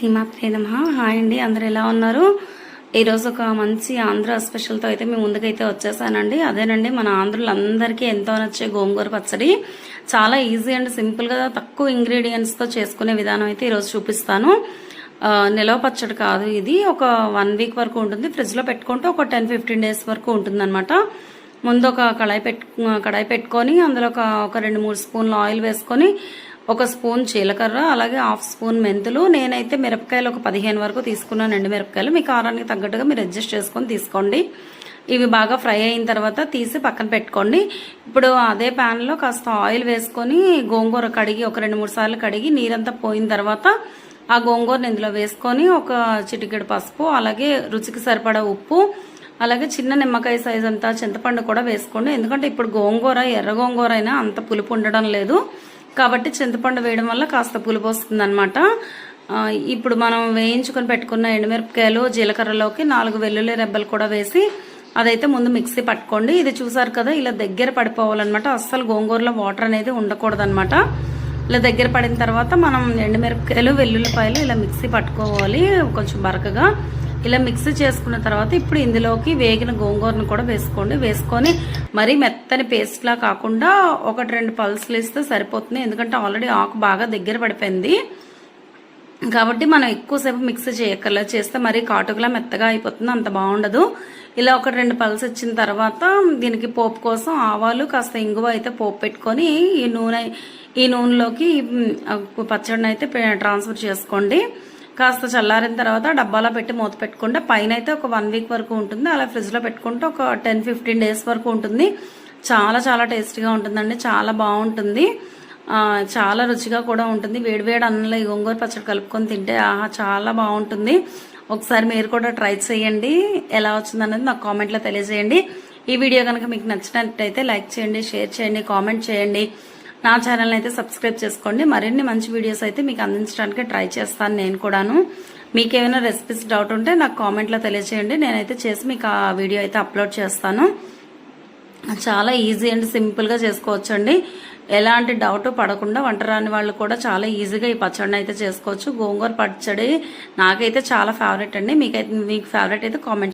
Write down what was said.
శ్రీమాత్రే నమః. హాయ్ అండి, అందరు ఎలా ఉన్నారు? ఈరోజు ఒక మంచి ఆంధ్ర స్పెషల్తో అయితే మేము ముందుకైతే వచ్చేసానండి. అదేనండి మన ఆంధ్రులందరికీ ఎంతో నచ్చే గోంగూర పచ్చడి. చాలా ఈజీ అండ్ సింపుల్గా తక్కువ ఇంగ్రీడియంట్స్తో చేసుకునే విధానం అయితే ఈరోజు చూపిస్తాను. నిలవ పచ్చడి కాదు ఇది, ఒక 1 వీక్ వరకు ఉంటుంది. ఫ్రిడ్జ్లో పెట్టుకుంటే ఒక 10-15 డేస్ వరకు ఉంటుంది అనమాట. ముందు ఒక కడాయి పెట్టుకొని అందులో ఒక 2-3 స్పూన్లు ఆయిల్ వేసుకొని, 1 స్పూన్ జీలకర్ర, అలాగే 1/2 స్పూన్ మెంతులు. నేనైతే మిరపకాయలు ఒక 15 వరకు తీసుకున్నాను. ఎండు మిరపకాయలు మీ కారానికి తగ్గట్టుగా మీరు అడ్జస్ట్ చేసుకొని తీసుకోండి. ఇవి బాగా ఫ్రై అయిన తర్వాత తీసి పక్కన పెట్టుకోండి. ఇప్పుడు అదే ప్యాన్లో కాస్త ఆయిల్ వేసుకొని గోంగూర కడిగి ఒక 2-3 సార్లు కడిగి నీరంతా పోయిన తర్వాత ఆ గోంగూరని ఇందులో వేసుకొని ఒక చిటికెడు పసుపు, అలాగే రుచికి సరిపడా ఉప్పు, అలాగే చిన్న నిమ్మకాయ సైజ్ అంతా చింతపండు కూడా వేసుకోండి. ఎందుకంటే ఇప్పుడు గోంగూర ఎర్ర గోంగూర అయినా అంత పులుపు ఉండడం లేదు కాబట్టి చింతపండు వేయడం వల్ల కాస్త పులుపు వస్తుంది అనమాట. ఇప్పుడు మనం వేయించుకొని పెట్టుకున్న ఎండుమిరపకాయలు, జీలకర్రలోకి 4 వెల్లుల్లి రెబ్బలు కూడా వేసి అదైతే ముందు మిక్సీ పట్టుకోండి. ఇది చూసారు కదా, ఇలా దగ్గర పడిపోవాలన్నమాట. అస్సలు గోంగూరలో వాటర్ అనేది ఉండకూడదు అనమాట. ఇలా దగ్గర పడిన తర్వాత మనం ఎండుమిరపకాయలు, వెల్లుల్లిపాయలు ఇలా మిక్సీ పట్టుకోవాలి కొంచెం బరకగా. ఇలా మిక్సీ చేసుకున్న తర్వాత ఇప్పుడు ఇందులోకి వేగిన గోంగూరను కూడా వేసుకొని మరీ మెత్తని పేస్ట్లా కాకుండా 1-2 పల్సులు ఇస్తే సరిపోతుంది. ఎందుకంటే ఆల్రెడీ ఆకు బాగా దగ్గర పడిపోయింది కాబట్టి మనం ఎక్కువసేపు మిక్సీ చేయక్కర్లేదు. చేస్తే మరీ కాటుకులా మెత్తగా అయిపోతుంది, అంత బాగుండదు. ఇలా 1-2 పల్స్ ఇచ్చిన తర్వాత దీనికి పోపు కోసం ఆవాలు, కాస్త ఇంగువ అయితే పోపు పెట్టుకొని ఈ నూనెలోకి పచ్చడిని అయితే ట్రాన్స్ఫర్ చేసుకోండి. కాస్త చల్లారిన తర్వాత డబ్బాలో పెట్టి మూత పెట్టుకుంటే పైన అయితే ఒక 1 వీక్ వరకు ఉంటుంది. అలా ఫ్రిడ్జ్లో పెట్టుకుంటే ఒక 10-15 డేస్ వరకు ఉంటుంది. చాలా చాలా టేస్టీగా ఉంటుందండి, చాలా బాగుంటుంది, చాలా రుచిగా కూడా ఉంటుంది. వేడివేడి అన్నంలో ఈ గోంగూర పచ్చడి కలుపుకొని తింటే ఆహా చాలా బాగుంటుంది. ఒకసారి మీరు కూడా ట్రై చేయండి. ఎలా వచ్చిందనేది నాకు కామెంట్లో తెలియజేయండి. ఈ వీడియో కనుక మీకు నచ్చినట్టయితే లైక్ చేయండి, షేర్ చేయండి, కామెంట్ చేయండి. నా ఛానల్ని అయితే సబ్స్క్రైబ్ చేసుకోండి. మరిన్ని మంచి వీడియోస్ అయితే మీకు అందించడానికి ట్రై చేస్తాను నేను కూడాను. మీకు ఏమైనా రెసిపీస్ డౌట్ ఉంటే నాకు కామెంట్లో తెలియజేయండి. నేనైతే చేసి మీకు ఆ వీడియో అయితే అప్లోడ్ చేస్తాను. చాలా ఈజీ అండ్ సింపుల్గా చేసుకోవచ్చండి. ఎలాంటి డౌట్ పడకుండా వంట రాని వాళ్ళు కూడా చాలా ఈజీగా ఈ పచ్చడిని అయితే చేసుకోవచ్చు. గోంగూర పచ్చడి నాకైతే చాలా ఫేవరెట్ అండి. మీకు ఫేవరెట్ అయితే కామెంట్